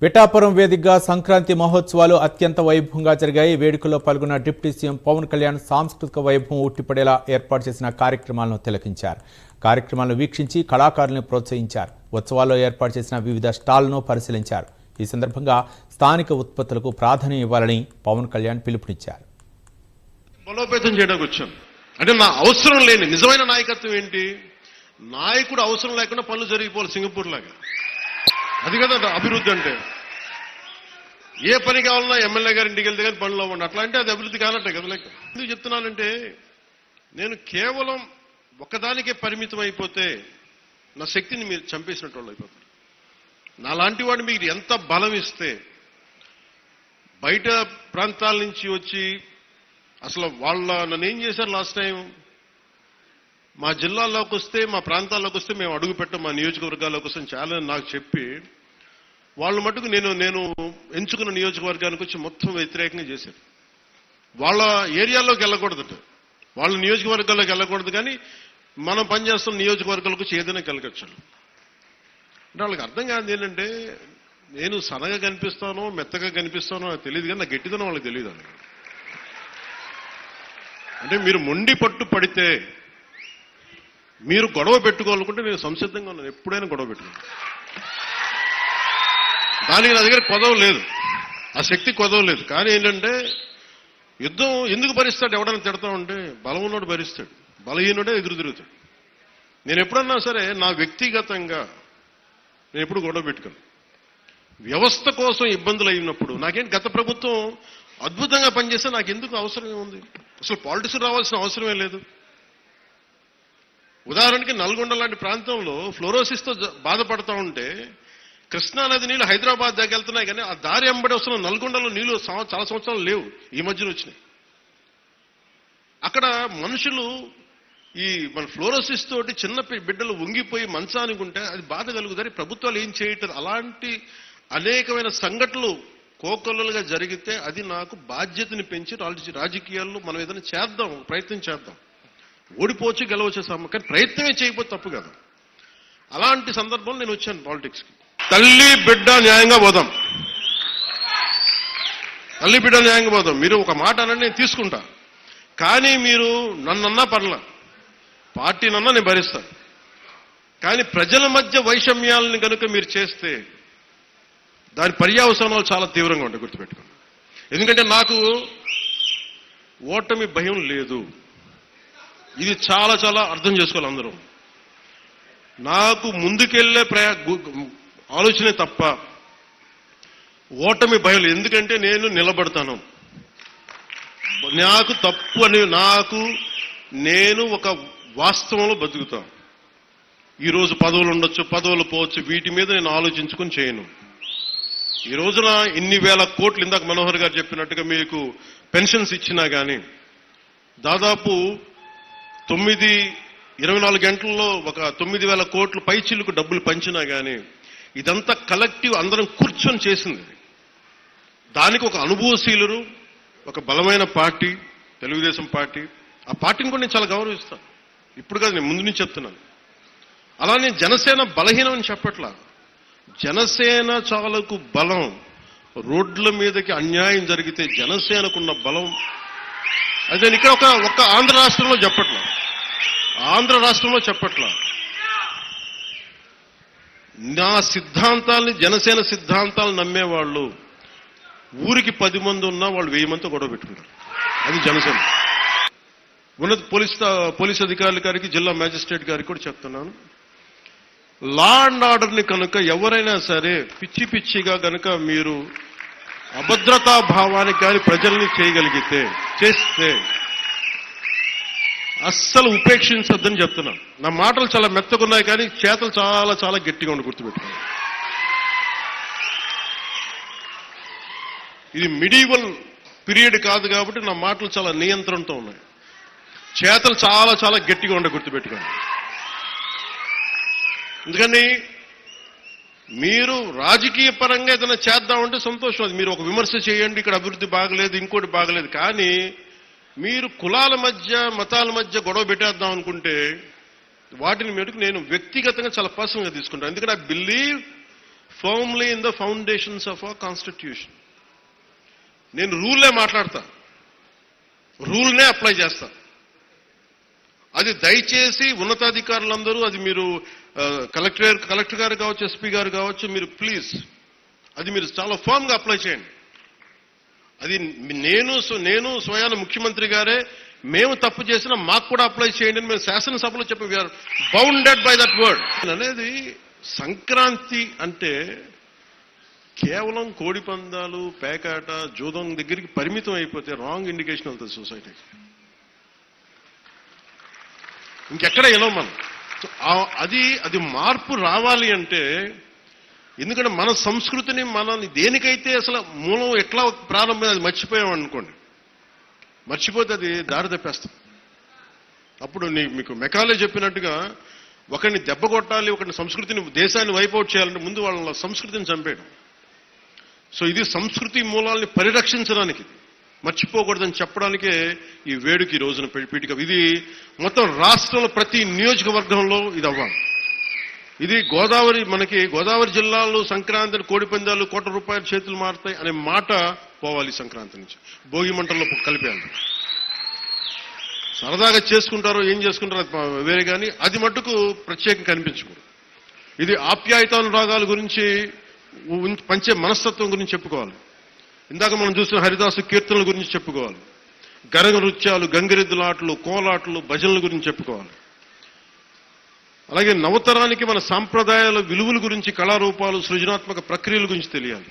పిఠాపురం వేదికగా సంక్రాంతి మహోత్సవాలు అత్యంత వైభవంగా జరిగాయి. వేడుకల్లో పాల్గొన్న డిప్యూటీ సీఎం పవన్ కళ్యాణ్ సాంస్కృతిక వైభవం ఉట్టిపడేలా ఏర్పాటు చేసిన కార్యక్రమాలను తిలకించారు. కార్యక్రమాలను వీక్షించి కళాకారులను ప్రోత్సహించారు. ఉత్సవాల్లో ఏర్పాటు చేసిన వివిధ స్టాళ్లను పరిశీలించారు. ఈ సందర్భంగా స్థానిక ఉత్పత్తులకు ప్రాధాన్యం ఇవ్వాలని పవన్ కళ్యాణ్ పిలుపునిచ్చారు. బలోపేతం చేయడానికి వచ్చాం అంటే నా అవసరం లేని నిజమైన నాయకత్వం ఏంటి? నాయకుడు అవసరం లేకుండా పనులు జరిగిపోవాలి సింగపూర్ లాగా. అది కదా అభివృద్ధి అంటే. ఏ పని కావాలన్నా ఎమ్మెల్యే గారి ఇంటికి వెళ్తే కానీ పనులు అవ్వండి. అట్లా అంటే అది అభివృద్ధి కానట్టే కదా. లెక్క ఎందుకు చెప్తున్నానంటే నేను కేవలం ఒకదానికే పరిమితం అయిపోతే నా శక్తిని మీరు చంపేసినట్టు వాళ్ళు అయిపోతారు. నాలాంటి వాడు మీకు ఎంత బలం ఇస్తే బయట ప్రాంతాల నుంచి వచ్చి అసలు నన్ను ఏం చేశారు లాస్ట్ టైం, మా జిల్లాల్లోకి వస్తే మా ప్రాంతాల్లోకి వస్తే మేము అడుగు పెట్టాం, మా నియోజకవర్గాల్లోకి వస్తే చాలా నాకు చెప్పి వాళ్ళు మటుకు నేను ఎంచుకున్న నియోజకవర్గానికి వచ్చి మొత్తం వ్యతిరేకంగా చేశారు. వాళ్ళ ఏరియాల్లోకి వెళ్ళకూడదట, వాళ్ళ నియోజకవర్గాల్లోకి వెళ్ళకూడదు, కానీ మనం పనిచేస్తున్న నియోజకవర్గాలకు వచ్చి ఏదైనా గెలకొచ్చు. అంటే వాళ్ళకి అర్థం కాదు ఏంటంటే నేను సన్నగా కనిపిస్తానో మెత్తగా కనిపిస్తానో నాకు తెలియదు, కానీ నా గట్టిదనం వాళ్ళకి తెలియదు. అంటే మీరు మొండి పట్టు పడితే మీరు గొడవ పెట్టుకోవాలనుకుంటే నేను సంసిద్ధంగా ఉన్నాను, ఎప్పుడైనా గొడవ పెట్టుకున్నాను. దానికి నా దగ్గర కొదవ లేదు, ఆ శక్తి కొదవ లేదు. కానీ ఏంటంటే యుద్ధం ఎందుకు భరిస్తాడు? ఎవడైనా తిడతా ఉంటే బలం ఉన్నోడు భరిస్తాడు, బలహీనుడే ఎదురు తిరుగుతాడు. నేను ఎప్పుడన్నా సరే నా వ్యక్తిగతంగా నేను ఎప్పుడు గొడవ పెట్టుకోను. వ్యవస్థ కోసం ఇబ్బందులు అయినప్పుడు నాకేంటి, గత ప్రభుత్వం అద్భుతంగా పనిచేస్తే నాకు ఎందుకు అవసరం ఉంది? అసలు పాలిటిక్స్ రావాల్సిన అవసరమే లేదు. ఉదాహరణకి నల్గొండ లాంటి ప్రాంతంలో ఫ్లోరోసిస్తో బాధపడతా ఉంటే కృష్ణానది నీళ్లు హైదరాబాద్ దాకా వెళ్తున్నాయి, కానీ ఆ దారి వెంబడి వస్తున్న నల్గొండలో నీళ్లు చాలా సంవత్సరాలు లేవు, ఈ మధ్యన వచ్చినాయి. అక్కడ మనుషులు ఈ మన ఫ్లోరోసిస్ తోటి చిన్న బిడ్డలు వంగిపోయి మంచానికి ఉంటే అది బాధ కలుగుతారు. ప్రభుత్వాలు ఏం చేయటం, అలాంటి అనేకమైన సంఘటనలు కోకొల్లలుగా జరిగితే అది నాకు బాధ్యతని పెంచి రాజకీయాల్లో మనం ఏదైనా చేద్దాం, ప్రయత్నం చేద్దాం. ఓడిపోవచ్చు గెలవచ్చు కానీ ప్రయత్నమే చేయకపోతే తప్పు కదా. అలాంటి సందర్భంలో నేను వచ్చాను పాలిటిక్స్కి. తల్లి బిడ్డ న్యాయంగా పోదాం, తల్లి బిడ్డ న్యాయంగా పోదాం. మీరు ఒక మాట అనండి నేను తీసుకుంటా, కానీ మీరు నన్నన్నా పర్లా, పార్టీ నన్నా నేను భరిస్తాను. కానీ ప్రజల మధ్య వైషమ్యాలని కనుక మీరు చేస్తే దాని పర్యవసానాలు చాలా తీవ్రంగా ఉంటాయి, గుర్తుపెట్టుకోండి. ఎందుకంటే నాకు ఓటమి భయం లేదు, ఇది చాలా చాలా అర్థం చేసుకోవాలి అందరూ. నాకు ముందుకెళ్లే ఆలోచనే తప్ప ఓటమి భయం లేదు. ఎందుకంటే నేను నిలబడతాను, నాకు తప్పు అని నేను ఒక వాస్తవంలో బతుకుతాను. ఈరోజు పదవులు ఉండొచ్చు, పదవులు పోవచ్చు, వీటి మీద నేను ఆలోచించుకొని చేయను. ఈ రోజున ఇన్ని వేల కోట్లు, ఇందాక మనోహర్ గారు చెప్పినట్టుగా మీకు పెన్షన్స్ ఇచ్చినా కానీ దాదాపు 24 గంటల్లో ఒక 9,000 కోట్లు పైచిల్లుకు డబ్బులు పంచినా కానీ ఇదంతా కలెక్టివ్ అందరం కూర్చొని చేసింది. దానికి ఒక అనుభవశీలురు, ఒక బలమైన పార్టీ తెలుగుదేశం పార్టీ. ఆ పార్టీని కూడా నేను చాలా గౌరవిస్తాను, ఇప్పుడు కాదు నేను ముందు నుంచి చెప్తున్నాను. అలానే జనసేన బలహీనం అని చెప్పట్లా, జనసేన చాలకు బలం. రోడ్ల మీదకి అన్యాయం జరిగితే జనసేనకున్న బలం అదే. ఇక్కడ ఒక్క ఆంధ్ర రాష్ట్రంలో చెప్పట్లా, నా సిద్ధాంతాలని జనసేన సిద్ధాంతాలు నమ్మేవాళ్ళు ఊరికి 10 మంది ఉన్నా వాళ్ళు 1000 మందితో గొడవ పెట్టుకుంటారు. అది జనసేన. ఉన్నత పోలీస్ అధికారుల గారికి, జిల్లా మ్యాజిస్ట్రేట్ గారికి కూడా చెప్తున్నాను, లా అండ్ ఆర్డర్ని కనుక ఎవరైనా సరే పిచ్చి పిచ్చిగా కనుక మీరు అభద్రతా భావానికి కానీ ప్రజల్ని చేస్తే అస్సలు ఉపేక్షించొద్దని చెప్తున్నాను. నా మాటలు చాలా మెత్తగున్నాయి, కానీ చేతలు చాలా చాలా గట్టిగా ఉండి గుర్తుపెట్టుకోండి. ఇది మిడీవల్ పీరియడ్ కాదు కాబట్టి నా మాటలు చాలా నియంత్రణతో ఉన్నాయి, చేతలు చాలా చాలా గట్టిగా ఉండి గుర్తుపెట్టుకోండి. ఎందుకని మీరు రాజకీయ పరంగా ఏదైనా చేద్దామంటే సంతోషం, అది మీరు ఒక విమర్శ చేయండి, ఇక్కడ అభివృద్ధి బాగలేదు ఇంకోటి బాగలేదు. కానీ మీరు కులాల మధ్య మతాల మధ్య గొడవ పెట్టేద్దాం అనుకుంటే వాటిని మటుకు నేను వ్యక్తిగతంగా చాలా పర్సనల్గా తీసుకుంటాను. ఎందుకంటే I believe firmly in the foundations of our constitution. నేను రూల్లే మాట్లాడతా, రూల్నే అప్లై చేస్తా. అది దయచేసి ఉన్నతాధికారులందరూ, అది మీరు కలెక్టర్ గారు కావచ్చు, ఎస్పీ గారు కావచ్చు, మీరు ప్లీజ్ అది మీరు చాలా ఫర్మ్ గా అప్లై చేయండి. అది నేను స్వయాన ముఖ్యమంత్రి గారే మేము తప్పు చేసినా మాకు కూడా అప్లై చేయండి అని మేము శాసనసభలో చెప్పి we're bounded by that word అనేది. సంక్రాంతి అంటే కేవలం కోడి పందాలు, పేకాట, జూదం దగ్గరికి పరిమితం అయిపోతే రాంగ్ ఇండికేషన్ అవుతుంది సొసైటీకి. ఇంకెక్కడ వినం మనం. అది మార్పు రావాలి అంటే, ఎందుకంటే మన సంస్కృతిని మనల్ని దేనికైతే అసలు మూలం ఎట్లా ప్రారంభం అది మర్చిపోయాం అనుకోండి, మర్చిపోతే అది దారి తప్పేస్తాం. అప్పుడు మీకు మెకాలే చెప్పినట్టుగా ఒకరిని దెబ్బ కొట్టాలి, ఒకరిని సంస్కృతిని, దేశాన్ని వైపౌట్ చేయాలంటే ముందు వాళ్ళ సంస్కృతిని చంపేయడం. సో ఇది సంస్కృతి మూలాల్ని పరిరక్షించడానికి, మర్చిపోకూడదని చెప్పడానికే ఈ వేడుక ఈ రోజున పీఠిక. ఇది మొత్తం రాష్ట్రంలో ప్రతి నియోజకవర్గంలో ఇది అవ్వాలి. ఇది మనకి గోదావరి జిల్లాలో సంక్రాంతిని కోడి పందాలు ₹1,00,00,000 చేతులు మారుతాయి అనే మాట పోవాలి. సంక్రాంతి నుంచి భోగి మంటల్లో కలిపేయాలి. సరదాగా చేసుకుంటారో ఏం చేసుకుంటారో వేరే, కానీ అది మట్టుకు ప్రత్యేకంగా కనిపించకూడదు. ఇది ఆప్యాయతానురాగాల గురించి, పంచే మనస్తత్వం గురించి చెప్పుకోవాలి. ఇందాక మనం చూసిన హరిదాసు కీర్తనల గురించి చెప్పుకోవాలి. గరగ నృత్యాలు, గంగిరెద్దులాటలు, కోలాటలు, భజనల గురించి చెప్పుకోవాలి. అలాగే నవతరానికి మన సాంప్రదాయాల విలువల గురించి, కళారూపాలు, సృజనాత్మక ప్రక్రియల గురించి తెలియాలి.